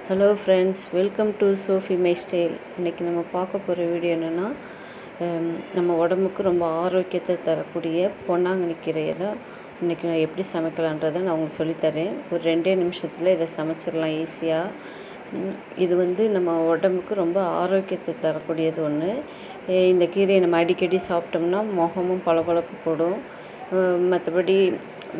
Hello friends, welcome to Sophie my style. இன்றைக்கி நம்ம பார்க்க போகிற வீடியோ என்னென்னா, நம்ம உடம்புக்கு ரொம்ப ஆரோக்கியத்தை தரக்கூடிய பொன்னாங்கண்ணி கீரையை தான் இன்றைக்கி நான் எப்படி சமைக்கலான்றதை நான் உங்களுக்கு சொல்லித்தரேன். ஒரு 2 நிமிஷத்தில் இதை சமைச்சிடலாம் ஈஸியாக. இது நம்ம உடம்புக்கு ரொம்ப ஆரோக்கியத்தை தரக்கூடியது ஒன்று. இந்த கீரையை நம்ம அடிக்கடி சாப்பிட்டோம்னா முகமும் பளபளப்பு கூடும். மற்றபடி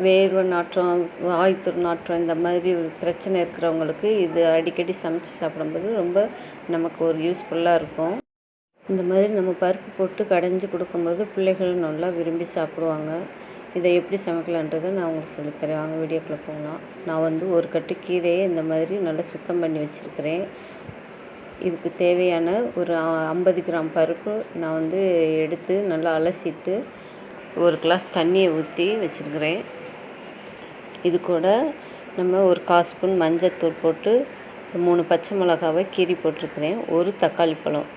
வேர்வை நாற்றம், வாய் துர்நாற்றம் இந்த மாதிரி பிரச்சனை இருக்கிறவங்களுக்கு இது அடிக்கடி சமைச்சு சாப்பிடும்போது ரொம்ப நமக்கு ஒரு யூஸ்ஃபுல்லாக இருக்கும். இந்த மாதிரி நம்ம பருப்பு போட்டு கடைஞ்சி கொடுக்கும்போது பிள்ளைகள் நல்லா விரும்பி சாப்பிடுவாங்க. இதை எப்படி சமைக்கலான்றதை நான் உங்களுக்கு சொல்லித்தரேன். வாங்க வீடியோக்குள்ளே போகலாம். நான் ஒரு கட்டு கீரையை இந்த மாதிரி நல்லா சுத்தம் பண்ணி வச்சுருக்கிறேன். இதுக்கு தேவையான ஒரு 50 கிராம் பருப்பு நான் எடுத்து நல்லா அலசிட்டு ஒரு கிளாஸ் தண்ணியை ஊற்றி வச்சுருக்கிறேன். இது கூட நம்ம ஒரு 1/4 ஸ்பூன் மஞ்சத்தூள் போட்டு 3 பச்சை மிளகாவை கீறி போட்டிருக்கிறேன், ஒரு தக்காளி பழம்.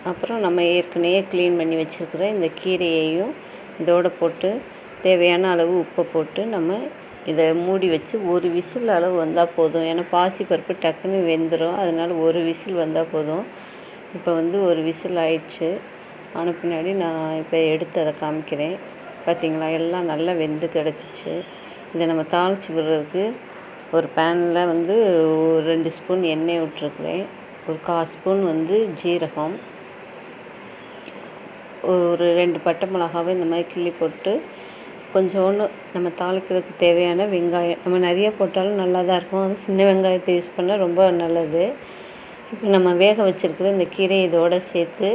அப்புறம் நம்ம ஏற்கனவே க்ளீன் பண்ணி வச்சுருக்கிற இந்த கீரையையும் இதோடு போட்டு தேவையான அளவு உப்பை போட்டு நம்ம இதை மூடி வச்சு ஒரு விசில் அளவு வந்தால் போதும். ஏன்னா பாசிப்பருப்பு டக்குன்னு வெந்துடும், அதனால் ஒரு விசில் வந்தால் போதும். இப்போ ஒரு விசில் ஆயிடுச்சு. ஆன பின்னாடி நான் இப்போ எடுத்து அதை காமிக்கிறேன். பார்த்திங்களா, எல்லாம் நல்லா வெந்து கிடச்சிச்சு. இதை நம்ம தாளித்து விடுறதுக்கு ஒரு பேனில் ஒரு 2 ஸ்பூன் எண்ணெய் விட்டுருக்குறேன். ஒரு 1/4 ஸ்பூன் ஜீரகம், ஒரு 2 பட்டை மிளகாவை இந்த மாதிரி கிள்ளி போட்டு கொஞ்சோண்டு நம்ம தாளிக்கிறதுக்கு தேவையான வெங்காயம். நம்ம நிறைய போட்டாலும் நல்லா தான் இருக்கும், அது சின்ன வெங்காயத்தை யூஸ் பண்ணால் ரொம்ப நல்லது. இப்போ நம்ம வேக வச்சுருக்கிற இந்த கீரை இதோடு சேர்த்து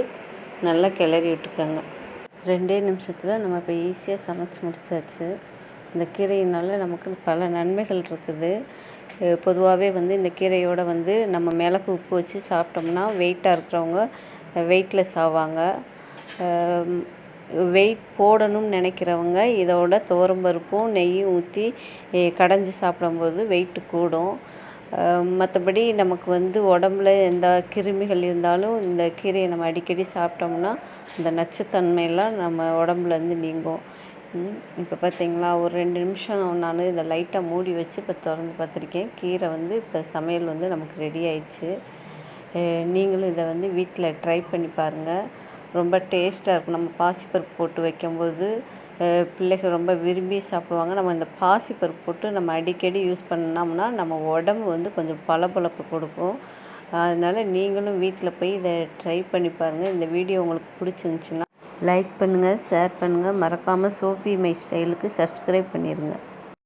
நல்லா கிளறி விட்டுக்கோங்க. 2 நிமிஷத்தில் நம்ம இப்போ ஈஸியாக சமைச்சு முடிச்சாச்சு. இந்த கீரையினால் நமக்கு பல நன்மைகள் இருக்குது. பொதுவாகவே இந்த கீரையோடு நம்ம மிளகு உப்பு வச்சு சாப்பிட்டோம்னா வெயிட்டாக இருக்கிறவங்க வெயிட்லெஸ் ஆவாங்க. வெயிட் போடணும்னு நினைக்கிறவங்க இதோட துவரம்பருப்பும் நெய்யும் ஊற்றி கடைஞ்சி சாப்பிடும்போது வெயிட்டு கூடும். மற்றபடி நமக்கு உடம்புல எந்த கிருமிகள் இருந்தாலும் இந்த கீரையை நம்ம அடிக்கடி சாப்பிட்டோம்னா இந்த நச்சுத்தன்மையெல்லாம் நம்ம உடம்புலேருந்து நீங்கும். இப்போ பார்த்திங்களா, ஒரு 2 நிமிஷம் நான் இதை லைட்டாக மூடி வச்சு இப்போ திறந்து பார்த்துருக்கேன். கீரை இப்போ சமையல் நமக்கு ரெடி ஆயிடுச்சு. நீங்களும் இதை வீட்டில் ட்ரை பண்ணி பாருங்கள். ரொம்ப டேஸ்ட்டாக இருக்கும். நம்ம பாசிப்பருப்பு போட்டு வைக்கும்போது பிள்ளைகள் ரொம்ப விரும்பி சாப்பிடுவாங்க. நம்ம இந்த பாசிப்பருப்பு போட்டு நம்ம அடிக்கடி யூஸ் பண்ணோம்னா நம்ம உடம்பு கொஞ்சம் பளபளப்பு கொடுக்கும். அதனால் நீங்களும் வீட்டில் போய் இதை ட்ரை பண்ணி பாருங்கள். இந்த வீடியோ உங்களுக்கு பிடிச்சிருந்துச்சுன்னா லைக் பண்ணுங்கள், ஷேர் பண்ணுங்கள். மறக்காமல் சோஃபி மை ஸ்டைலுக்கு சப்ஸ்கிரைப் பண்ணிடுங்க.